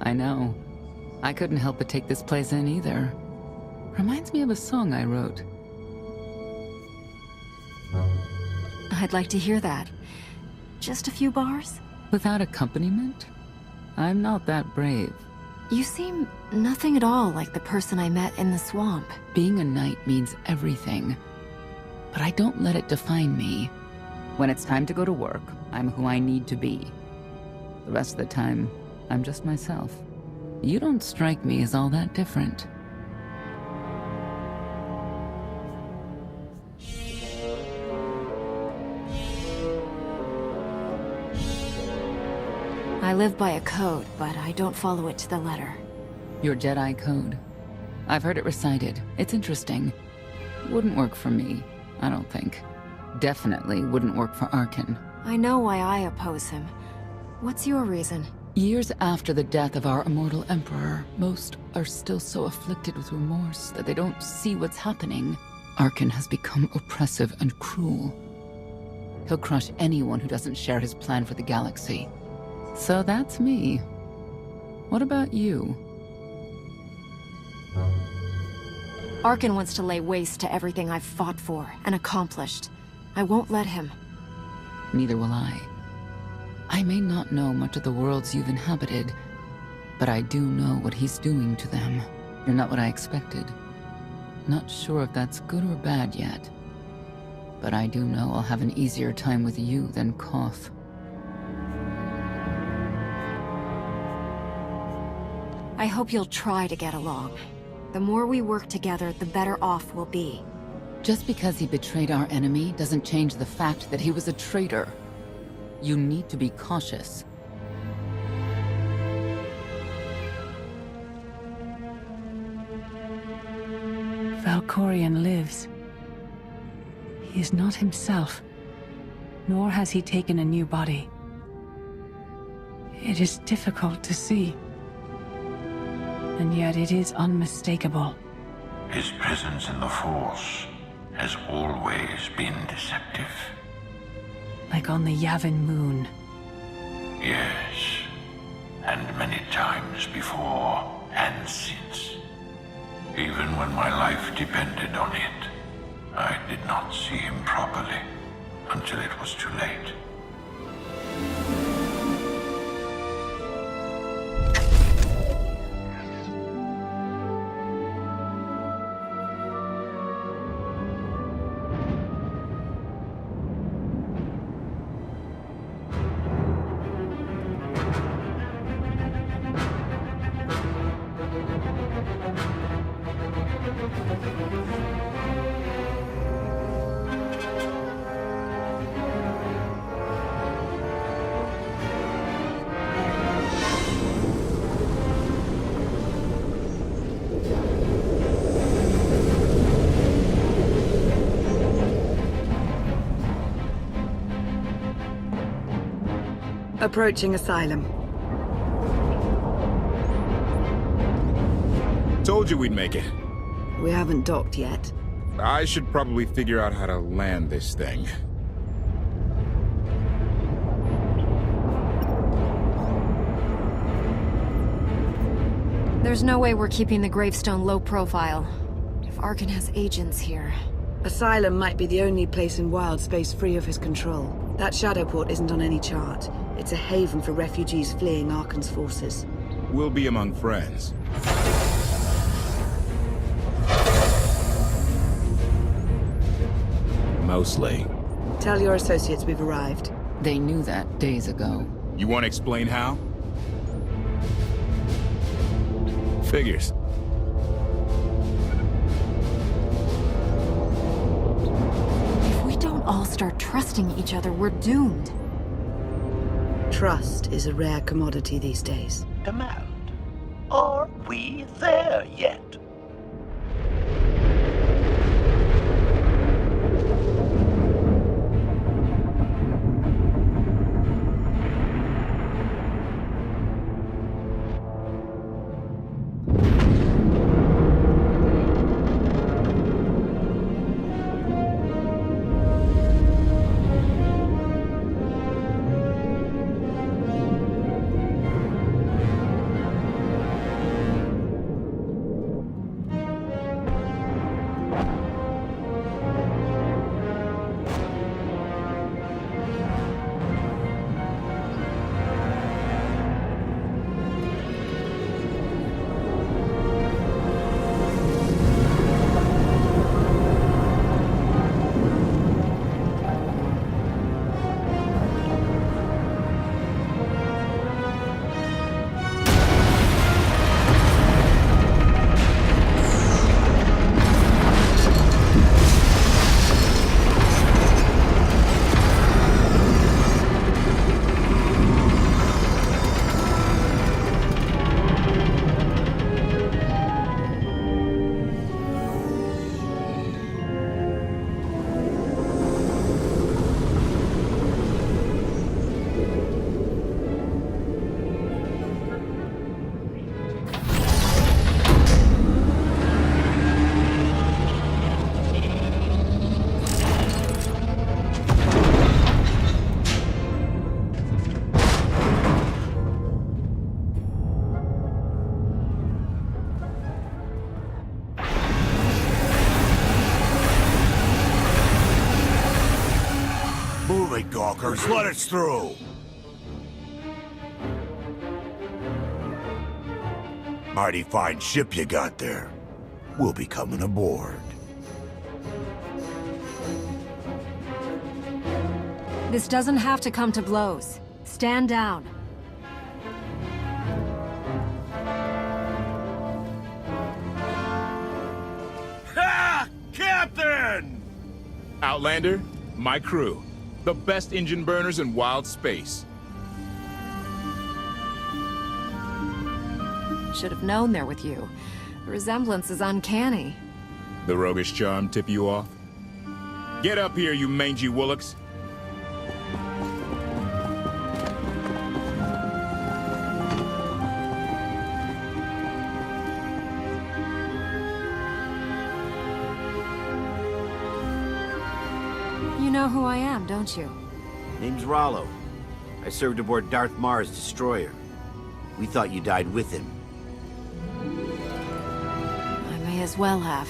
I know. I couldn't help but take this place in either. Reminds me of a song I wrote. I'd like to hear that. Just a few bars? Without accompaniment? I'm not that brave. You seem nothing at all like the person I met in the swamp. Being a knight means everything. But I don't let it define me. When it's time to go to work, I'm who I need to be. The rest of the time, I'm just myself. You don't strike me as all that different. I live by a code, but I don't follow it to the letter. Your Jedi code. I've heard it recited. It's interesting. Wouldn't work for me, I don't think. Definitely wouldn't work for Arkin. I know why I oppose him. What's your reason? Years after the death of our immortal emperor, most are still so afflicted with remorse that they don't see what's happening. Arkin has become oppressive and cruel. He'll crush anyone who doesn't share his plan for the galaxy. So that's me. What about you? Arkin wants to lay waste to everything I've fought for and accomplished. I won't let him. Neither will I. I may not know much of the worlds you've inhabited, but I do know what he's doing to them. You're not what I expected. Not sure if that's good or bad yet. But I do know I'll have an easier time with you than Koth. I hope you'll try to get along. The more we work together, the better off we'll be. Just because he betrayed our enemy doesn't change the fact that he was a traitor. You need to be cautious. Valkorion lives. He is not himself, nor has he taken a new body. It is difficult to see, and yet it is unmistakable. His presence in the Force has always been deceptive. Like on the Yavin moon. Yes, and many times before and since. Even when my life depended on it, I did not see him properly until it was too late. Approaching Asylum. Told you we'd make it. We haven't docked yet. I should probably figure out how to land this thing. There's no way we're keeping the gravestone low profile. If Arkin has agents here... Asylum might be the only place in wild space free of his control. That shadow port isn't on any chart. It's a haven for refugees fleeing Arkin's forces. We'll be among friends. Mostly. Tell your associates we've arrived. They knew that days ago. You want to explain how? Figures. If we don't all start trusting each other, we're doomed. Trust is a rare commodity these days. Demand. Are we there yet? quickly, gawkers. Let us through. Mighty fine ship you got there. We'll be coming aboard. This doesn't have to come to blows. Stand down. Ha! Captain! Outlander, my crew. The best engine burners in wild space. Should have known they're with you. The resemblance is uncanny. The roguish charm tip you off? Get up here, you mangy woolocks. You know who I am, don't you? Name's Rollo. I served aboard Darth Marr's destroyer. We thought you died with him. I may as well have.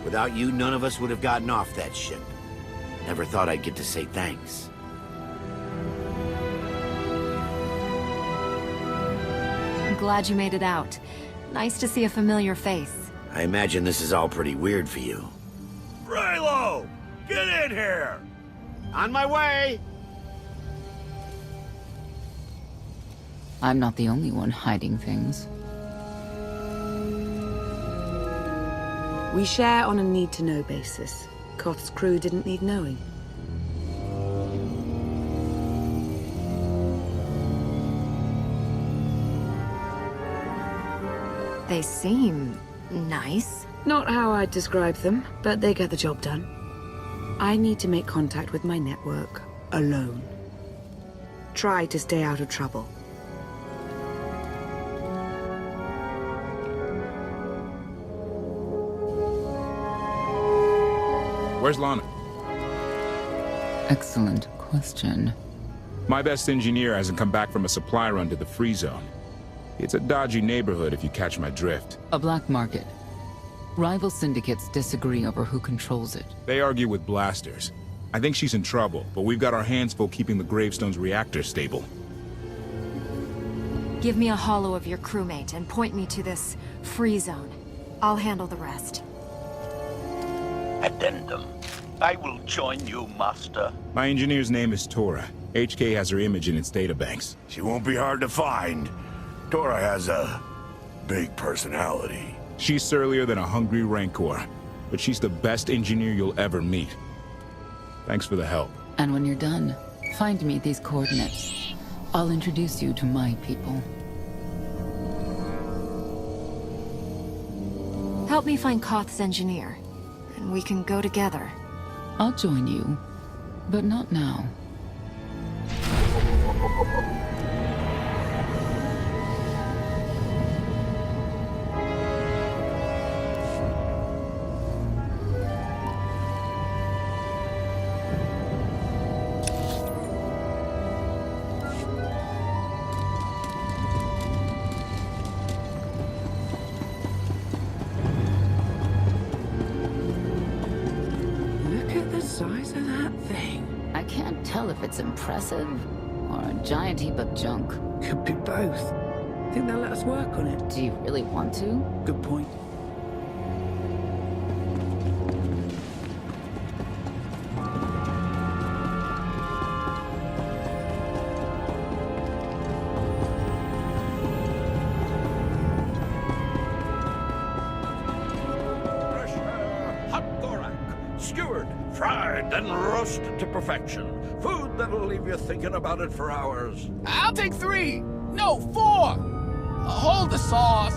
Without you, none of us would have gotten off that ship. Never thought I'd get to say thanks. I'm glad you made it out. Nice to see a familiar face. I imagine this is all pretty weird for you. Raylo! Get in here! On my way! I'm not the only one hiding things. We share on a need-to-know basis. Koth's crew didn't need knowing. They seem nice. Not how I'd describe them, but they get the job done. I need to make contact with my network, alone. Try to stay out of trouble. Where's Lana? Excellent question. My best engineer hasn't come back from a supply run to the free zone. It's a dodgy neighborhood if you catch my drift. A black market. Rival syndicates disagree over who controls it. They argue with blasters. I think she's in trouble, but we've got our hands full keeping the Gravestone's reactor stable. Give me a holo of your crewmate and point me to this free zone. I'll handle the rest. Addendum. I will join you, Master. My engineer's name is Tora. HK has her image in its databanks. She won't be hard to find. Tora has a big personality. She's surlier than a hungry rancor, but she's the best engineer you'll ever meet. Thanks for the help. And when you're done, find me these coordinates. I'll introduce you to my people. Help me find Koth's engineer, and we can go together. I'll join you, but not now. Size of that thing. I can't tell if it's impressive or a giant heap of junk. Could be both. Think they'll let us work on it? Do you really want to? Good point. Fried and roasted to perfection. Food that'll leave you thinking about it for hours. I'll take 3. No, 4. Hold the sauce.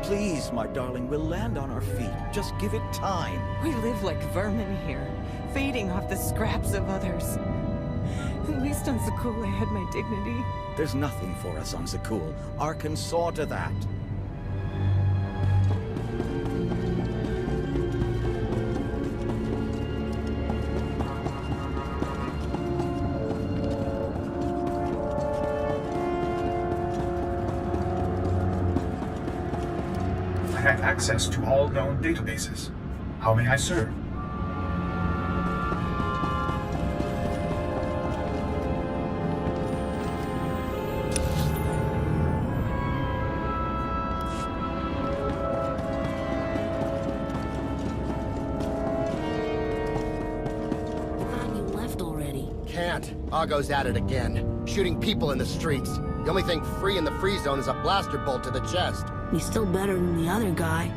Please, my darling, we'll land on our feet. Just give it time. We live like vermin here, feeding off the scraps of others. At least on Satele I had my dignity. There's nothing for us on Satele. Arkan saw to that. I have access to all known databases. How may I serve? Argo's at it again, shooting people in the streets. The only thing free in the free zone is a blaster bolt to the chest. He's still better than the other guy.